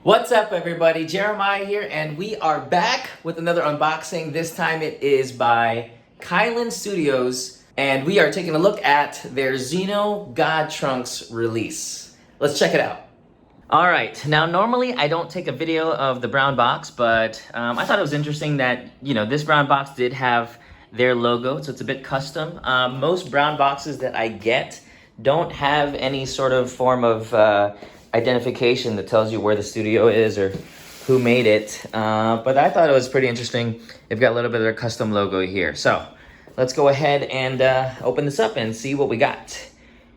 What's up, everybody? Jeremiah here, and we are back with another unboxing. This time it is by Kylin Studios, and we are taking a look at their Xeno God Trunks release. Let's check it out. All right, now normally I don't take a video of the brown box, but I thought it was interesting that, this brown box did have their logo, so it's a bit custom. Most brown boxes that I get don't have any sort of form of identification that tells you where the studio is or who made it. But I thought it was pretty interesting. They've got a little bit of their custom logo here. So let's go ahead and open this up and see what we got.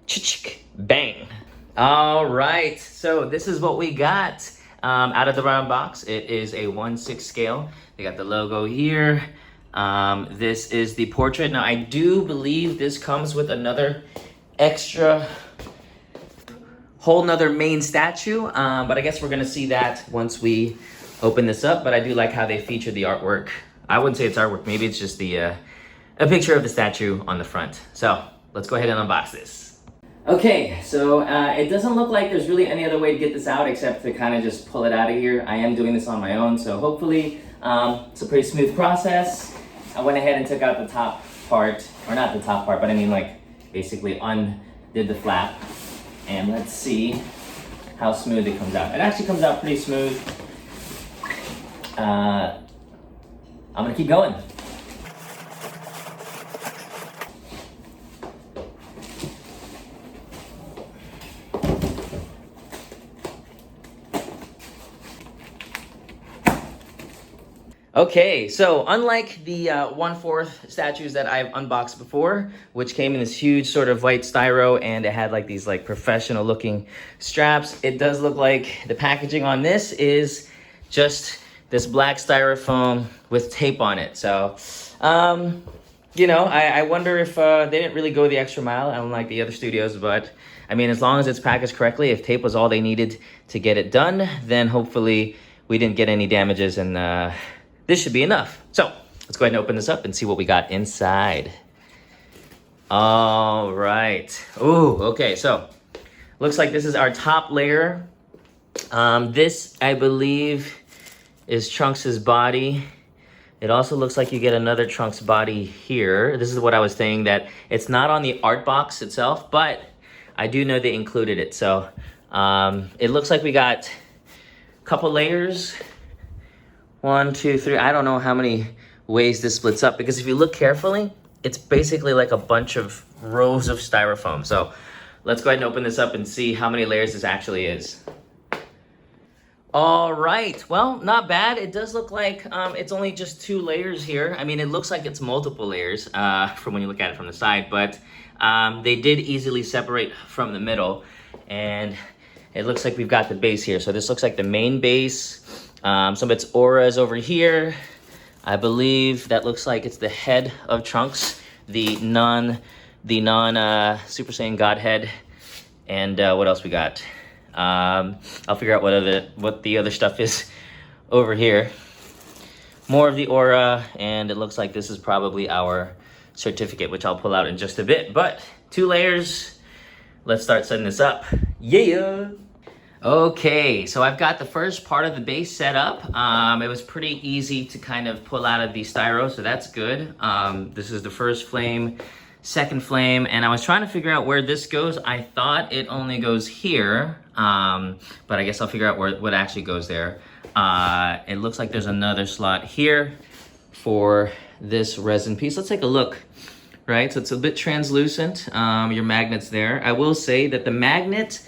Ch-ch, bang. All right, so this is what we got out of the round box. It is a 1/6 scale. They got the logo here. This is the portrait. Now I do believe this comes with another extra whole nother main statue, but I guess we're gonna see that once we open this up. But I do like how they feature the artwork. I wouldn't say it's artwork, maybe it's just the a picture of the statue on the front. So let's go ahead and unbox this. Okay, so it doesn't look like there's really any other way to get this out except to kind of just pull it out of here. I am doing this on my own, so hopefully it's a pretty smooth process. I went ahead and took out the top part, or not the top part, but I mean like basically undid the flap. And let's see how smooth it comes out. It actually comes out pretty smooth. I'm gonna keep going. Okay, so unlike the 1/4 statues that I've unboxed before, which came in this huge sort of white styro and it had like these like professional looking straps, it does look like the packaging on this is just this black styrofoam with tape on it. So, I wonder if they didn't really go the extra mile, unlike the other studios, but I mean, as long as it's packaged correctly, if tape was all they needed to get it done, then hopefully we didn't get any damages and this should be enough. So let's go ahead and open this up and see what we got inside. All right. Ooh, okay. So looks like this is our top layer. This, I believe, is Trunks' body. It also looks like you get another Trunks body here. This is what I was saying, that it's not on the art box itself, but I do know they included it. So it looks like we got a couple layers. 1, 2, 3. I don't know how many ways this splits up, because if you look carefully, it's basically like a bunch of rows of styrofoam. So let's go ahead and open this up and see how many layers this actually is. All right, well, not bad. It does look like it's only just 2 layers here. I mean, it looks like it's multiple layers from when you look at it from the side, but they did easily separate from the middle. And it looks like we've got the base here. So this looks like the main base. Some of its aura is over here. I believe that looks like it's the head of Trunks, the non Super Saiyan Godhead. And what else we got? I'll figure out what the other stuff is over here. More of the aura, and it looks like this is probably our certificate, which I'll pull out in just a bit. But 2 layers. Let's start setting this up. Yeah. Okay, so I've got the first part of the base set up. It was pretty easy to kind of pull out of the styro, so that's good. This is the first flame, second flame, and I was trying to figure out where this goes. I thought it only goes here, but I guess I'll figure out what actually goes there. It looks like there's another slot here for this resin piece. Let's take a look. Right, so it's a bit translucent. Your magnet's there. I will say that the magnet,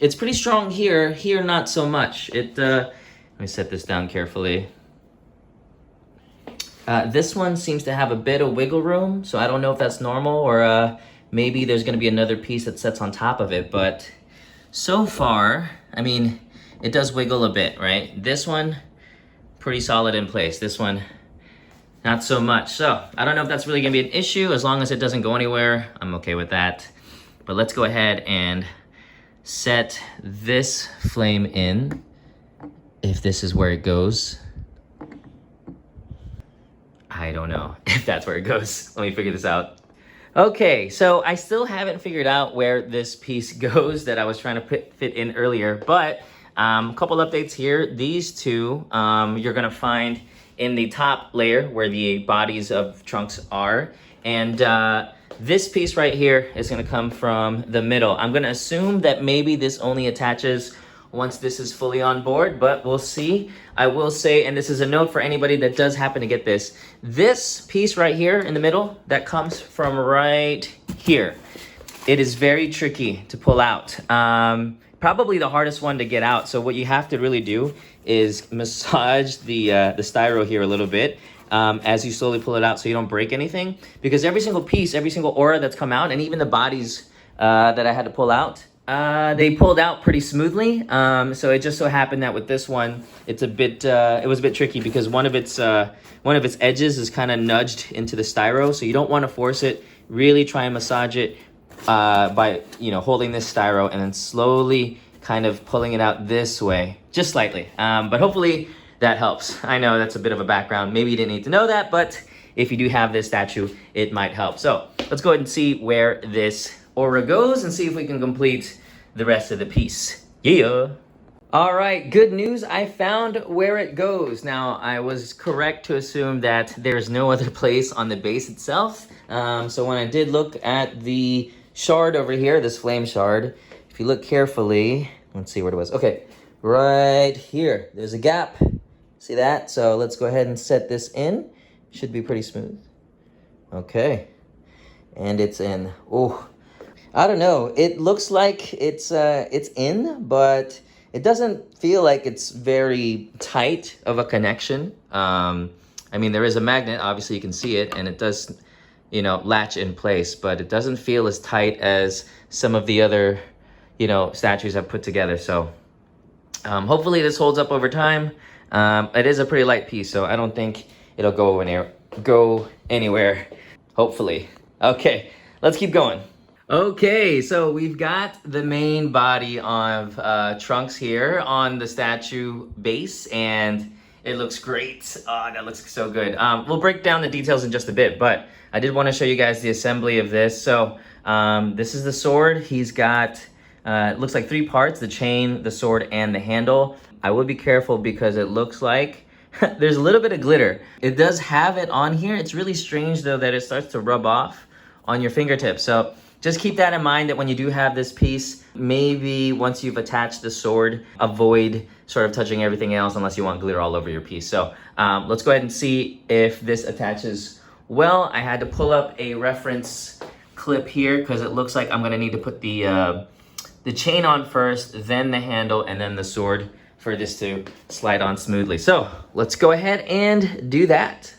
it's pretty strong here. Here, not so much. Let me set this down carefully. This one seems to have a bit of wiggle room, so I don't know if that's normal or maybe there's going to be another piece that sets on top of it. But so far, I mean, it does wiggle a bit, right? This one, pretty solid in place. This one, not so much. So I don't know if that's really gonna be an issue. As long as it doesn't go anywhere, I'm okay with that. But let's go ahead and set this flame in, if this is where it goes. I don't know if that's where it goes. Let me figure this out. Okay, so I still haven't figured out where this piece goes that I was trying to fit in earlier, but A couple updates here. These two you're gonna find in the top layer where the bodies of trunks are. And this piece right here is gonna come from the middle. I'm gonna assume that maybe this only attaches once this is fully on board, but we'll see. I will say, and this is a note for anybody that does happen to get this piece right here in the middle that comes from right here, it is very tricky to pull out. Probably the hardest one to get out. So what you have to really do is massage the styro here a little bit as you slowly pull it out so you don't break anything. Because every single piece, every single aura that's come out, and even the bodies that I had to pull out, they pulled out pretty smoothly. So it just so happened that with this one, it's a bit, it was a bit tricky because one of its edges is kind of nudged into the styro. So you don't want to force it. Really try and massage it by holding this styro and then slowly kind of pulling it out this way, just slightly. But hopefully that helps. I know that's a bit of a background. Maybe you didn't need to know that, but if you do have this statue, it might help. So let's go ahead and see where this aura goes and see if we can complete the rest of the piece. Yeah. All right, good news. I found where it goes. Now, I was correct to assume that there's no other place on the base itself. So when I did look at the shard over here, this flame shard, if you look carefully, let's see where it was. Okay, right here, there's a gap. See that? So let's go ahead and set this in. Should be pretty smooth. Okay, and it's in. Oh, I don't know. It looks like it's in, but it doesn't feel like it's very tight of a connection. I mean, there is a magnet, obviously you can see it, and it does, latch in place, but it doesn't feel as tight as some of the other, statues I've put together. So hopefully this holds up over time. It is a pretty light piece, so I don't think it'll go anywhere, hopefully. Okay, let's keep going. Okay, so we've got the main body of trunks here on the statue base, and it looks great. Oh, that looks so good. We'll break down the details in just a bit, but I did want to show you guys the assembly of this. So this is the sword. He's got, it looks like 3 parts, the chain, the sword, and the handle. I would be careful because it looks like there's a little bit of glitter. It does have it on here. It's really strange though that it starts to rub off on your fingertips. So just keep that in mind that when you do have this piece, maybe once you've attached the sword, avoid sort of touching everything else unless you want glitter all over your piece. So let's go ahead and see if this attaches well. I had to pull up a reference clip here because it looks like I'm gonna need to put the chain on first, then the handle, and then the sword for this to slide on smoothly. So let's go ahead and do that.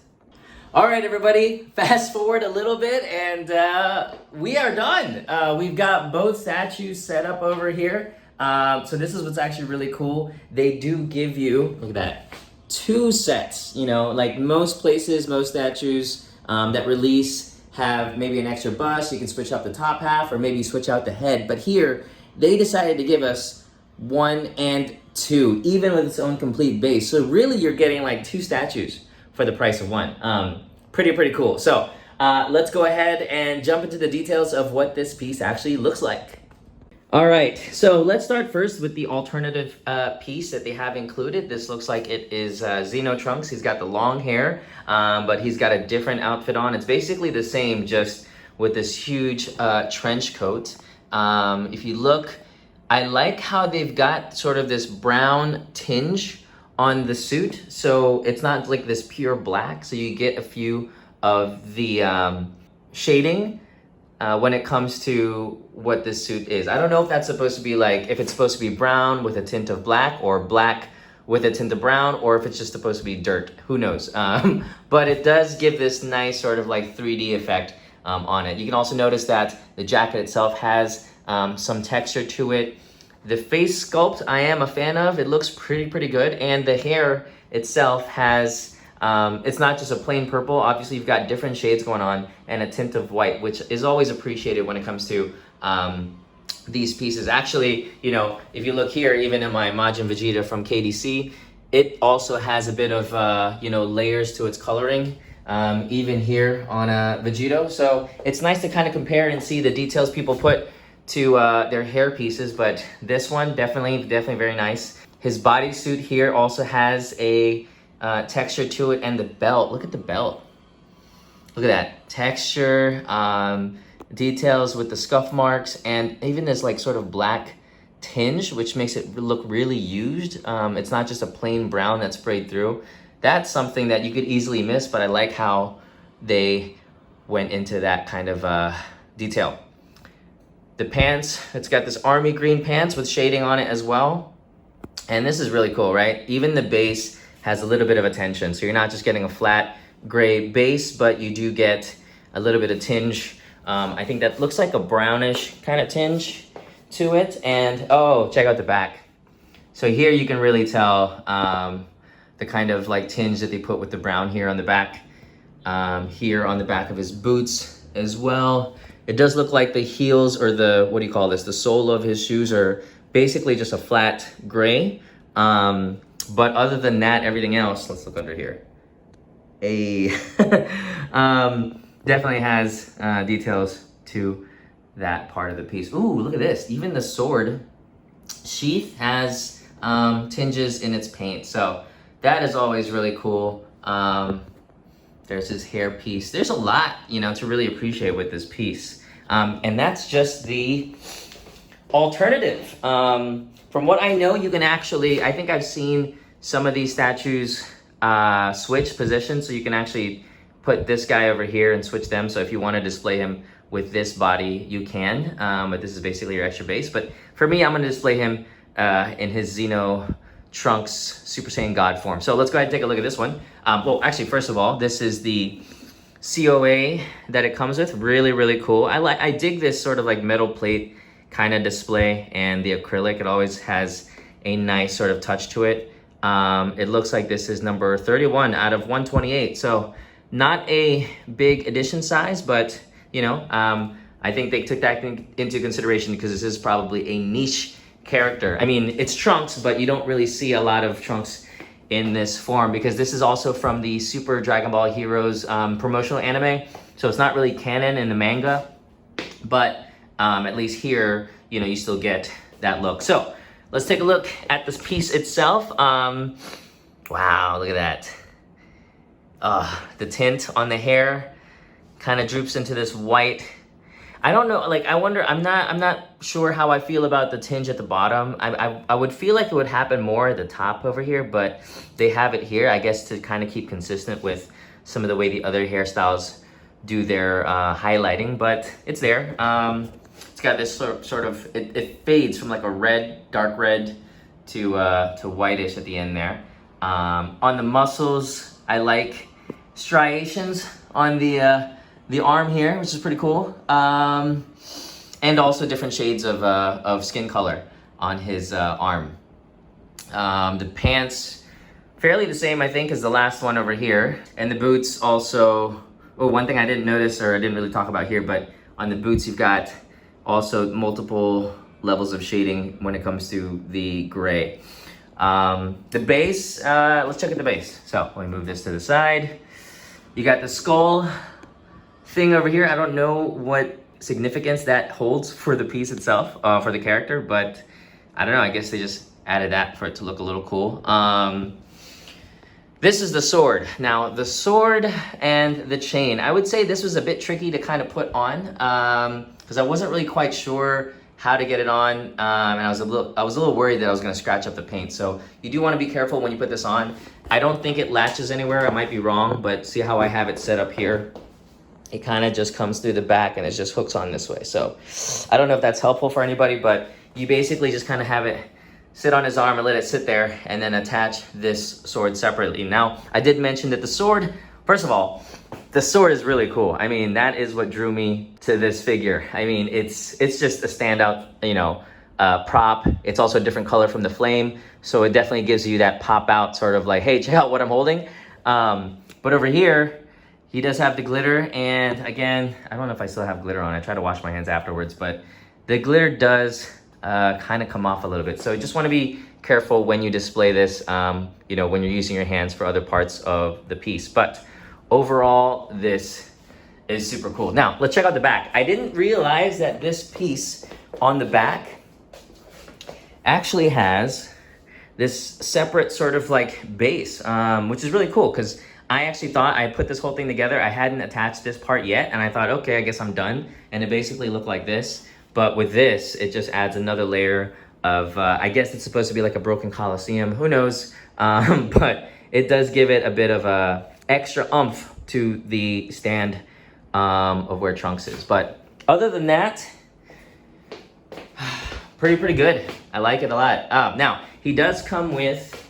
All right, everybody, fast forward a little bit and we are done. We've got both statues set up over here. So this is what's actually really cool. They do give you, look at that, 2 sets. Like most places, most statues that release have maybe an extra bust. You can switch out the top half or maybe switch out the head. But here, they decided to give us 1 and 2, even with its own complete base. So really, you're getting like 2 statues for the price of 1. Pretty cool. So let's go ahead and jump into the details of what this piece actually looks like. All right, so let's start first with the alternative piece that they have included. This looks like it is Xeno Trunks. He's got the long hair, but he's got a different outfit on. It's basically the same, just with this huge trench coat. If you look, I like how they've got sort of this brown tinge on the suit, so it's not like this pure black, so you get a few of the shading when it comes to what this suit is. I don't know if that's supposed to be like, if it's supposed to be brown with a tint of black or black with a tint of brown, or if it's just supposed to be dirt, who knows. But it does give this nice sort of like 3D effect on it. You can also notice that the jacket itself has some texture to it. The face sculpt I am a fan of. It looks pretty good, and the hair itself has, it's not just a plain purple. Obviously you've got different shades going on and a tint of white, which is always appreciated when it comes to these pieces. Actually, if you look here, even in my Majin Vegeta from KDC, it also has a bit of, layers to its coloring, even here on Vegito. So it's nice to kind of compare and see the details people put to their hair pieces, but this one definitely very nice. His bodysuit here also has a texture to it, and the belt. Look at the belt. Look at that texture, details with the scuff marks, and even this like sort of black tinge, which makes it look really used. It's not just a plain brown that's sprayed through. That's something that you could easily miss, but I like how they went into that kind of detail. The pants, it's got this army green pants with shading on it as well. And this is really cool, right? Even the base has a little bit of attention. So you're not just getting a flat gray base, but you do get a little bit of tinge. I think that looks like a brownish kind of tinge to it. And oh, check out the back. So here you can really tell the kind of like tinge that they put with the brown here on the back. Here on the back of his boots as well. It does look like the heels, or the, what do you call this? The sole of his shoes are basically just a flat gray. But other than that, everything else, let's look under here. Definitely has details to that part of the piece. Ooh, look at this. Even the sword sheath has tinges in its paint. So that is always really cool. There's his hair piece. There's a lot, you know, to really appreciate with this piece. And that's just the alternative. From what I know, you can actually, I think I've seen some of these statues switch positions. So you can actually put this guy over here and switch them. So if you want to display him with this body, you can. But this is basically your extra base. But for me, I'm going to display him in his Xeno Trunks Super Saiyan God form. So let's go ahead and take a look at this one. Well, actually, first of all, this is the COA that it comes with. Really, really cool. I dig this sort of like metal plate kind of display, and the acrylic. It always has a nice sort of touch to it. It looks like this is number 31 out of 128. So not a big edition size, but you know, I think they took that into consideration because this is probably a niche character. I mean, it's Trunks, but you don't really see a lot of Trunks in this form because this is also from the Super Dragon Ball Heroes promotional anime. So it's not really canon in the manga, but at least here, you know, you still get that look. So let's take a look at this piece itself. Wow, look at that. The tint on the hair kind of droops into this white. I don't know, like, I wonder, I'm not sure how I feel about the tinge at the bottom. I would feel like it would happen more at the top over here, but they have it here, I guess, to kind of keep consistent with some of the way the other hairstyles do their highlighting, but it's there. It's got this sort of, it fades from like a red, dark red to whitish at the end there. On the muscles, I like striations on the arm here, which is pretty cool. And also different shades of skin color on his arm. The pants, fairly the same, I think, as the last one over here. And the boots also, oh, one thing I didn't notice, or I didn't really talk about here, but on the boots, you've got also multiple levels of shading when it comes to the gray. The base, let's check out the base. So let me move this to the side. You got the skull thing over here. I don't know what significance that holds for the piece itself, for the character, but I don't know, I guess they just added that for it to look a little cool. This is the sword. Now, the sword and the chain, I would say this was a bit tricky to kind of put on, because I wasn't really quite sure how to get it on, and I was a little worried that I was gonna scratch up the paint. So you do wanna be careful when you put this on. I don't think it latches anywhere, I might be wrong, but see how I have it set up here? It kind of just comes through the back and it just hooks on this way. So I don't know if that's helpful for anybody, but you basically just kind of have it sit on his arm and let it sit there and then attach this sword separately. Now, I did mention that the sword, first of all, the sword is really cool. I mean, that is what drew me to this figure. I mean, it's just a standout, you know, prop. It's also a different color from the flame. So it definitely gives you that pop out sort of like, hey, check out what I'm holding. But over here, he does have the glitter, and again, I don't know if I still have glitter on. I try to wash my hands afterwards, but the glitter does kind of come off a little bit. So you just want to be careful when you display this, you know, when you're using your hands for other parts of the piece. But overall, this is super cool. Now, let's check out the back. I didn't realize that this piece on the back actually has this separate sort of like base, which is really cool because I actually thought I put this whole thing together. I hadn't attached this part yet, and I thought, okay, I guess I'm done. And it basically looked like this. But with this, it just adds another layer of, I guess it's supposed to be like a broken Coliseum. Who knows? But it does give it a bit of a extra oomph to the stand of where Trunks is. But other than that, pretty good. I like it a lot. Now, he does come with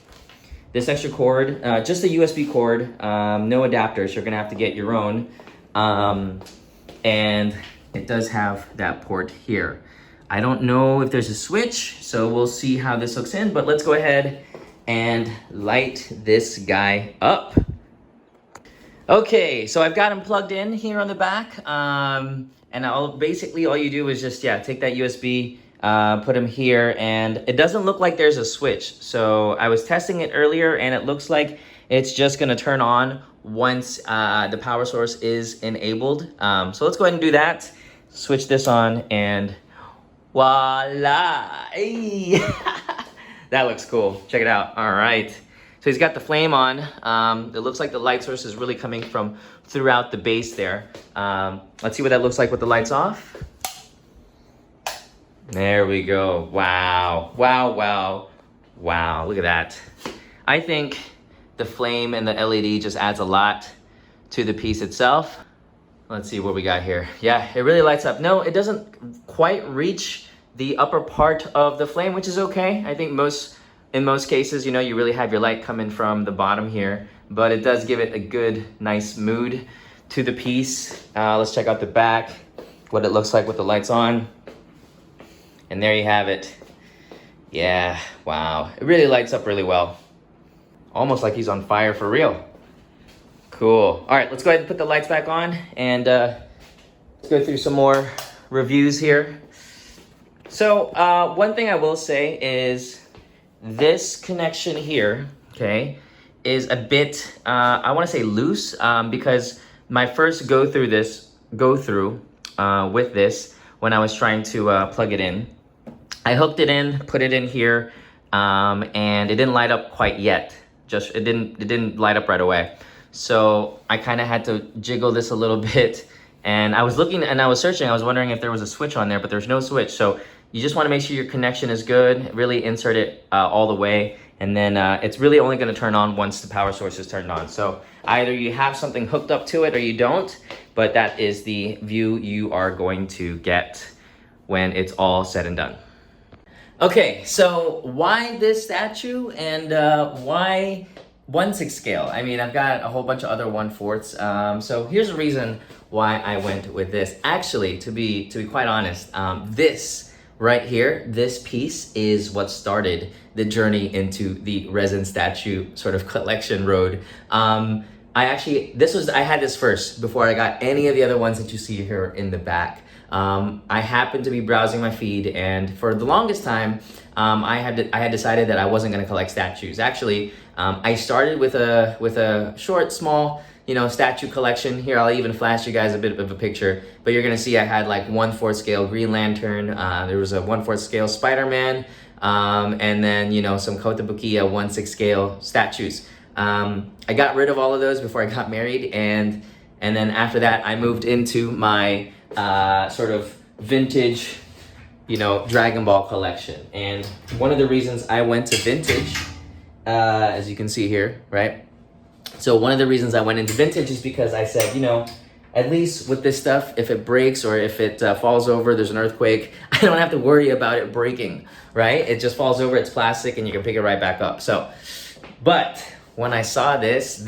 this extra cord, just a USB cord, no adapters. You're gonna have to get your own. And it does have that port here. I don't know if there's a switch, so we'll see how this hooks in, but let's go ahead and light this guy up. Okay, so I've got him plugged in here on the back. And basically all you do is just, take that USB, put him here, and it doesn't look like there's a switch. So I was testing it earlier and it looks like it's just gonna turn on once the power source is enabled. So let's go ahead and do that. Switch this on and voila! Hey. That looks cool. Check it out. All right. So he's got the flame on. It looks like the light source is really coming from throughout the base there. Let's see what that looks like with the lights off. There we go. Wow. Wow, wow, wow. Look at that. I think the flame and the LED just adds a lot to the piece itself. Let's see what we got here. Yeah, it really lights up. No, it doesn't quite reach the upper part of the flame, which is okay. I think in most cases, you really have your light coming from the bottom here, but it does give it a good, nice mood to the piece. Let's check out the back, what it looks like with the lights on. And there you have it. Yeah, wow. It really lights up really well. Almost like he's on fire for real. Cool. All right, let's go ahead and put the lights back on and let's go through some more reviews here. So one thing I will say is this connection here, okay, is a bit, I want to say loose, because my first go through with this, when I was trying to plug it in, I hooked it in, put it in here, and it didn't light up quite yet. It didn't light up right away. So I kind of had to jiggle this a little bit, and I was looking and I was searching. I was wondering if there was a switch on there, but there's no switch. So you just want to make sure your connection is good. Really insert it all the way, and then it's really only going to turn on once the power source is turned on. So either you have something hooked up to it or you don't, but that is the view you are going to get when it's all said and done. Okay, so why this statue and why 1/6 scale? I mean, I've got a whole bunch of other 1/4. So here's a reason why I went with this. Actually, to be quite honest, this right here, this piece is what started the journey into the resin statue sort of collection road. I had this first before I got any of the other ones that you see here in the back. I happened to be browsing my feed, and for the longest time, I had decided that I wasn't going to collect statues. Actually, I started with a short, small, statue collection. Here, I'll even flash you guys a bit of a picture, but you're gonna see I had like 1/4 scale Green Lantern. There was a 1/4 scale Spider-Man, and then some Kotobukiya 1/6 scale statues. I got rid of all of those before I got married, and then after that, I moved into my sort of vintage, Dragon Ball collection. And one of the reasons I went to vintage, as you can see here, right? So one of the reasons I went into vintage is because I said, at least with this stuff, if it breaks or if it falls over, there's an earthquake, I don't have to worry about it breaking, right? It just falls over, it's plastic, and you can pick it right back up. So, but when I saw this,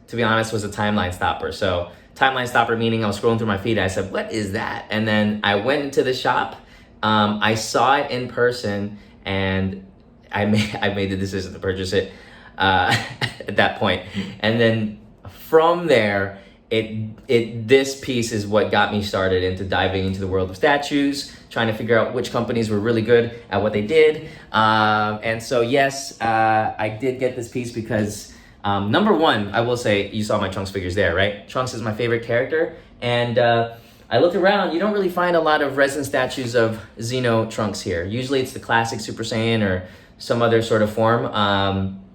to be honest, was a timeline stopper. So timeline stopper meaning I was scrolling through my feed and I said, what is that? And then I went into the shop, I saw it in person, and I made the decision to purchase it at that point. And then from there, this piece is what got me started into diving into the world of statues, trying to figure out which companies were really good at what they did. And so yes, I did get this piece because number one, I will say, you saw my Trunks figures there, right? Trunks is my favorite character, and I looked around, you don't really find a lot of resin statues of Xeno Trunks here. Usually it's the classic Super Saiyan or some other sort of form.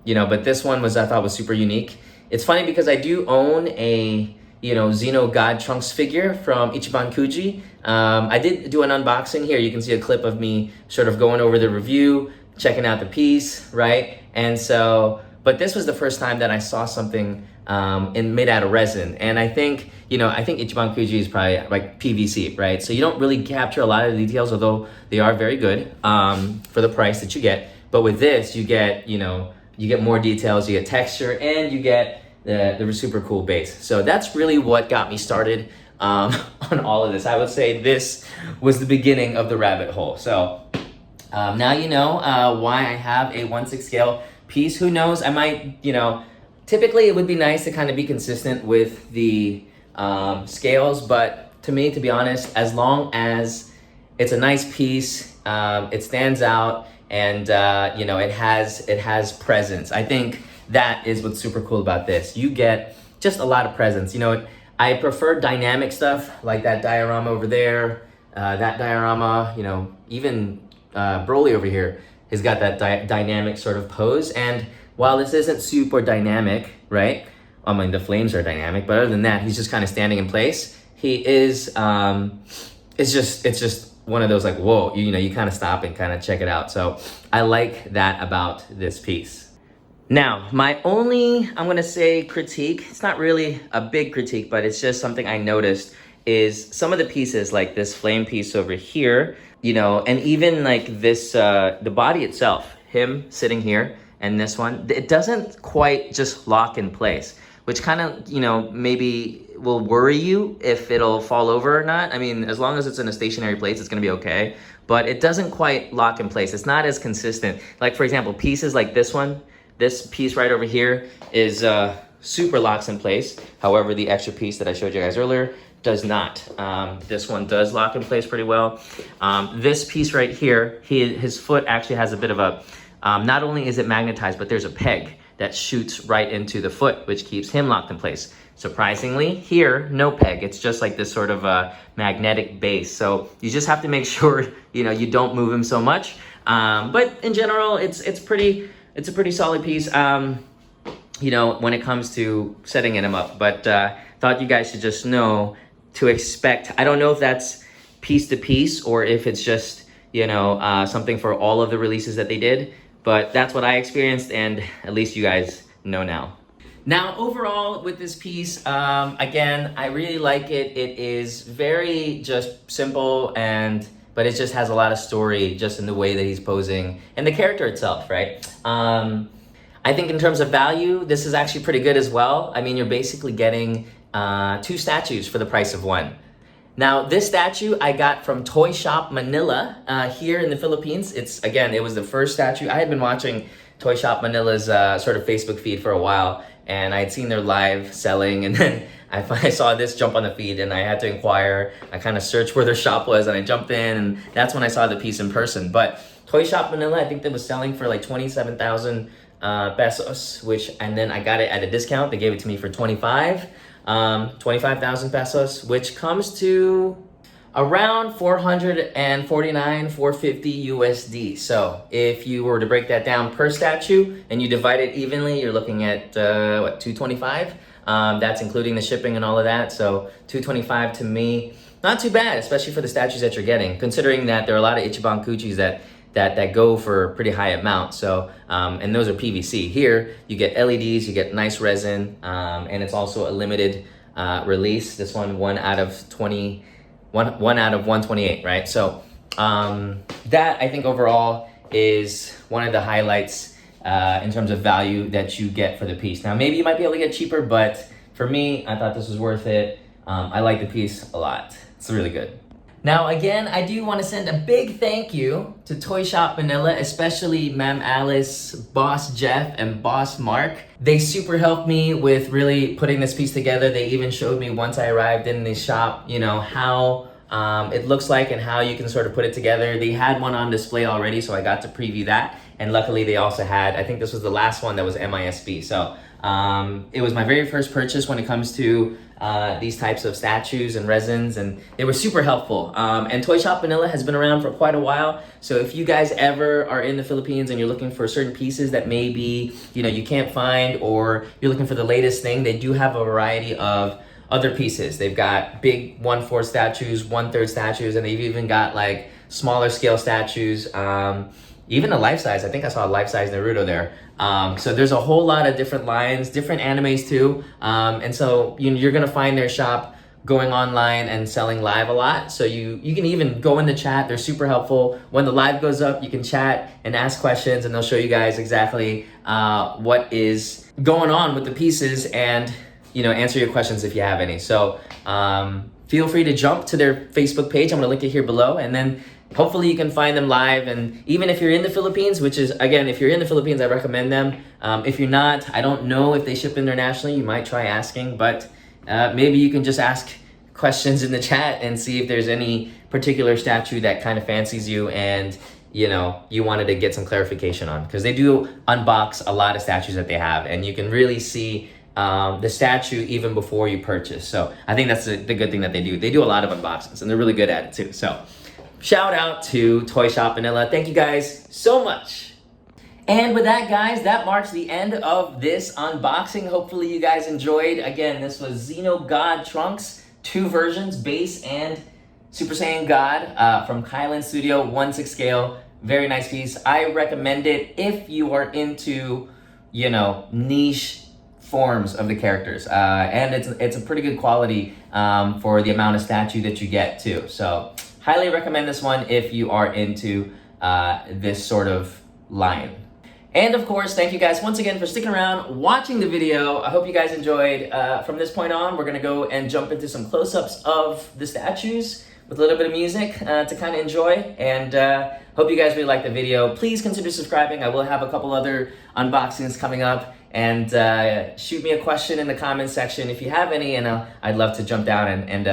You know, but this one was, I thought was super unique. It's funny because I do own a, you know, Xeno God Trunks figure from Ichiban Kuji. I did do an unboxing here. You can see a clip of me sort of going over the review, checking out the piece, right? And so, but this was the first time that I saw something made out of resin. And I think, you know, I think Ichiban Kuji is probably like PVC, right? So you don't really capture a lot of the details, although they are very good for the price that you get. But with this, you get, you know, you get more details, you get texture, and you get the super cool base. So that's really what got me started on all of this. I would say this was the beginning of the rabbit hole. So now you know why I have a 1/6 scale piece. Who knows, I might, you know, typically it would be nice to kind of be consistent with the scales, but to me, to be honest, as long as it's a nice piece, it stands out, and you know, it has presence. I think that is what's super cool about this. You get just a lot of presence. You know, I prefer dynamic stuff like that diorama over there, that diorama, you know, even Broly over here has got that dynamic sort of pose. And while this isn't super dynamic, right? I mean, the flames are dynamic, but other than that, he's just kind of standing in place. He is, it's just one of those like, whoa, you know, you kind of stop and kind of check it out. So I like that about this piece. Now, my only, I'm gonna say critique, it's not really a big critique, but it's just something I noticed, is some of the pieces, like this flame piece over here, you know, and even like this, the body itself, him sitting here, and this one, it doesn't quite just lock in place, which kind of, you know, maybe will worry you if it'll fall over or not. I mean, as long as it's in a stationary place, it's gonna be okay, but it doesn't quite lock in place. It's not as consistent. Like, for example, pieces like this one, this piece right over here is super locks in place. However, the extra piece that I showed you guys earlier does not. This one does lock in place pretty well. This piece right here, his foot actually has a bit of a, not only is it magnetized, but there's a peg that shoots right into the foot, which keeps him locked in place. Surprisingly, here, no peg. It's just like this sort of magnetic base. So you just have to make sure, you know, you don't move him so much. But in general, it's a pretty solid piece, you know, when it comes to setting him up. But thought you guys should just know to expect. I don't know if that's piece to piece or if it's just, you know, something for all of the releases that they did. But that's what I experienced, and at least you guys know now. Now, overall with this piece, again, I really like it. It is very just simple, but it just has a lot of story just in the way that he's posing and the character itself, right? I think in terms of value, this is actually pretty good as well. I mean, you're basically getting 2 statues for the price of 1. Now, this statue I got from Toy Shop Manila here in the Philippines. It was the first statue. I had been watching Toy Shop Manila's sort of Facebook feed for a while, and I had seen their live selling, and then I saw this jump on the feed, and I had to inquire. I kind of searched where their shop was, and I jumped in, and that's when I saw the piece in person. But Toy Shop Manila, I think that was selling for like 27,000 pesos, and then I got it at a discount. They gave it to me for 25,000 pesos, which comes to around 449, 450 USD. So if you were to break that down per statue and you divide it evenly, you're looking at what, 225? That's including the shipping and all of that. So 225 to me, not too bad, especially for the statues that you're getting, considering that there are a lot of Ichiban Kuchis that go for a pretty high amount. So, and those are PVC. Here, you get LEDs, you get nice resin, and it's also a limited release. This one out of 128, right? So that I think overall is one of the highlights in terms of value that you get for the piece. Now, maybe you might be able to get cheaper, but for me, I thought this was worth it. I like the piece a lot. It's really good. Now, again, I do want to send a big thank you to Toy Shop Manila, especially Ma'am Alice, Boss Jeff, and Boss Mark. They super helped me with really putting this piece together. They even showed me once I arrived in the shop, you know, how it looks like and how you can sort of put it together. They had one on display already, so I got to preview that. and luckily they also had, I think this was the last one that was MISB. So it was my very first purchase when it comes to these types of statues and resins, and they were super helpful. And Toy Shop Manila has been around for quite a while, so if you guys ever are in the Philippines and you're looking for certain pieces that maybe you can't find, or you're looking for the latest thing, they do have a variety of other pieces. They've got big 1/4 statues, 1/3 statues, and they've even got like smaller scale statues, even a life size. I think I saw a life size Naruto there. So there's a whole lot of different lines, different animes too. And so you're gonna find their shop going online and selling live a lot. So you can even go in the chat. They're super helpful. When the live goes up, you can chat and ask questions, and they'll show you guys exactly what is going on with the pieces, and answer your questions if you have any. So feel free to jump to their Facebook page. I'm gonna link it here below, and then hopefully you can find them live. And even if you're in the Philippines, which is, again, if you're in the Philippines, I recommend them. If you're not, I don't know if they ship internationally. You might try asking, but maybe you can just ask questions in the chat and see if there's any particular statue that kind of fancies you and you wanted to get some clarification on, because they do unbox a lot of statues that they have, and you can really see the statue even before you purchase. So I think that's the good thing that they do. They do a lot of unboxings, and they're really good at it too. So shout out to Toy Shop Manila. Thank you guys so much. And with that, guys, that marks the end of this unboxing. Hopefully you guys enjoyed. Again, this was Xeno God Trunks, 2 versions, base and Super Saiyan God, from Kylin Studio, 1/6 scale. Very nice piece. I recommend it if you are into, niche forms of the characters, and it's a pretty good quality for the amount of statue that you get too. So highly recommend this one if you are into this sort of line. And of course, thank you guys once again for sticking around, watching the video. I hope you guys enjoyed. From this point on, we're gonna go and jump into some close-ups of the statues with a little bit of music to kind of enjoy. And hope you guys really like the video. Please consider subscribing. I will have a couple other unboxings coming up. And shoot me a question in the comment section if you have any, and I'd love to jump down and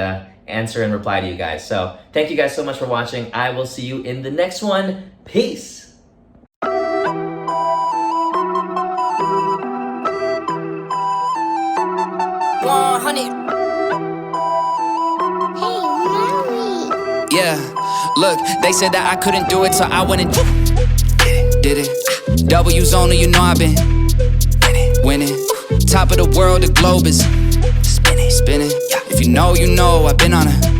answer and reply to you guys. So thank you guys so much for watching. I will see you in the next one. Peace. Yeah, look, they said that I couldn't do it, so I went and did it. W's only, I've been winning. Top of the world, the globe is spinning. If you know, I've been on a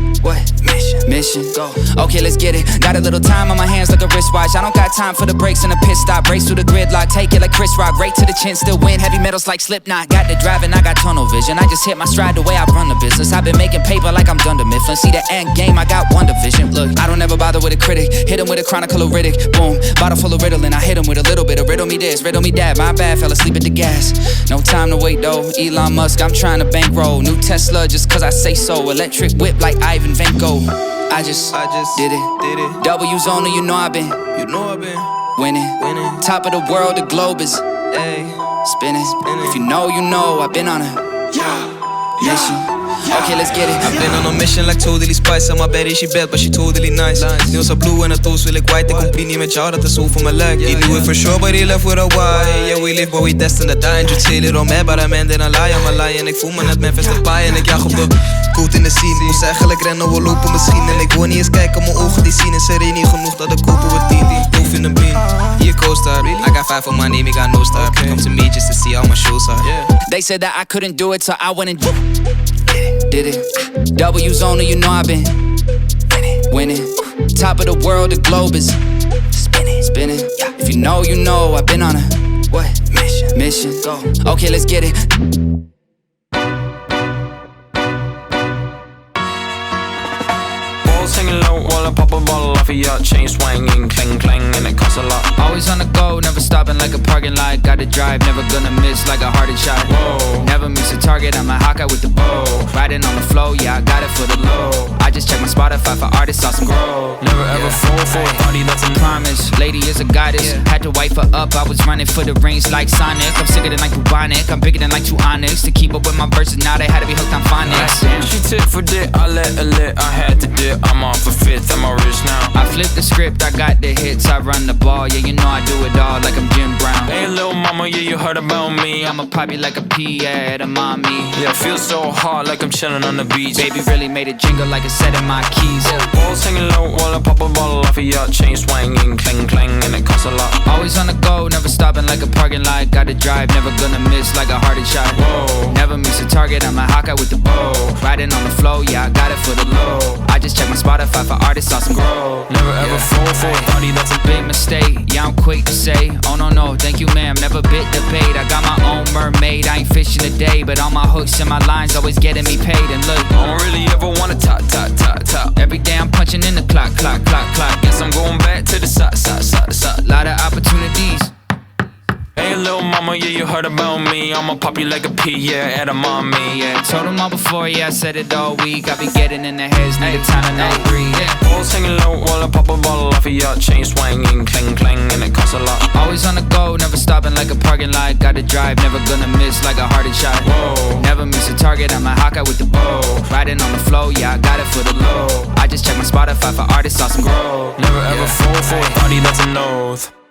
mission. Go. Okay, let's get it. Got a little time on my hands like a wristwatch. I don't got time for the brakes and the pit stop. Race through the gridlock, take it like Chris Rock. Right to the chin, still win. Heavy metals like Slipknot. Got the driving, I got tunnel vision. I just hit my stride the way I run the business. I've been making paper like I'm Dunder Mifflin. See the end game, I got one division. Look, I don't ever bother with a critic. Hit him with a chronicle of Riddick. Boom, bottle full of Ritalin. I hit him with a little bit of riddle me this, riddle me that. My bad, fell asleep at the gas. No time to wait though. Elon Musk, I'm trying to bankroll. New Tesla just cause I say so. Electric whip like Ivan Vanko. I just did it. W's only, I've been winning. Top of the world, the globe is spinning. If you know, I've been on a mission. Okay, let's get it. I've been on a mission like totally spice. En mijn baddie, she bad, but she totally nice. Nu is blue en het toast wil ik white. Ik compie niet met jou, dat is zo voor mijn lijk. You do it for sure, but he left with a why. Yeah, we live, but we destined to die. En je chill hier om mij, but I'm ending a lie. I'm a lie. En ik voel me net Memphis de paai. En ik jag op de koot in de scene. Moest eigenlijk rennen, we lopen misschien. En ik wil niet eens kijken, mijn ogen die zien. En serie niet genoeg dat ik kopen we 10. Proof in de bean, hier co-star. I got 5 on my name, I got no star. Come to me just to see how my shows are. They said that I couldn't do it, so I went and did it. W's only, I've been winning. Top of the world, the globe is spinning. If you know, I've been on a mission. Go. Okay, let's get it. Singing low while I pop a bottle off of your chain swinging, clang clang, and it costs a lot. Always on the go, never stopping like a parking lot. Gotta drive, never gonna miss like a hearted shot. Whoa, never miss a target, I'm a Hawkeye with the bow. Riding on the flow, yeah, I got it for the low. I just checked my Spotify for artists, awesome grow. Never ever fall for a party that's a promise. Lady is a goddess, had to wipe her up. I was running for the rings like Sonic. I'm sicker than like Bubonic, I'm bigger than like 2 Onyx. To keep up with my verses, now they had to be hooked on phonics. She tit for dick, I let her lit, I had to dip. I'm off a fifth, I'm all rich now. I flip the script, I got the hits, I run the ball. Yeah, you know I do it all like I'm Jim Brown. Hey little mama, yeah, you heard about me. I'ma pop you like a pea at a mommy. Yeah, I feel so hot like I'm chilling on the beach. Baby really made it jingle like a set of my keys. Balls hanging low while I pop a bottle off of your chain swinging, clang clang, and it costs a lot. Always on the go, never stopping like a parking lot. Gotta drive, never gonna miss like a hearted shot. Whoa. Never miss a target, I'm a Hawkeye with the bow. Riding on the flow, yeah, I got it for the low. I just check my Spotify for artists on some grow. Never ever fall for a party that's a Big mistake, yeah, I'm quick to say. Oh no, no, thank you ma'am, never bit the bait. I got my own mermaid, I ain't fishing today. But all my hooks and my lines always getting me paid. And look, I don't really ever wanna top. every day I'm punching in the clock. Guess I'm going back to the side. Lot of opportunities. Hey little mama, yeah, you heard about me. I'ma pop you like a pea, yeah, at a mommy. Yeah, told them all before, yeah, I said it all week. I be getting in the heads, need a time to not breathe. Balls hanging low while I pop a bottle off of your chain swinging, clang clang, and it costs a lot. Always on the go, never stopping like a parking lot. Gotta drive, never gonna miss like a hearted shot. Whoa. Never miss a target, I'm a Hawkeye with the bow. Riding on the flow, yeah, I got it for the low. I just check my Spotify for artists on some grow. Never ever fall for a party that's a nose.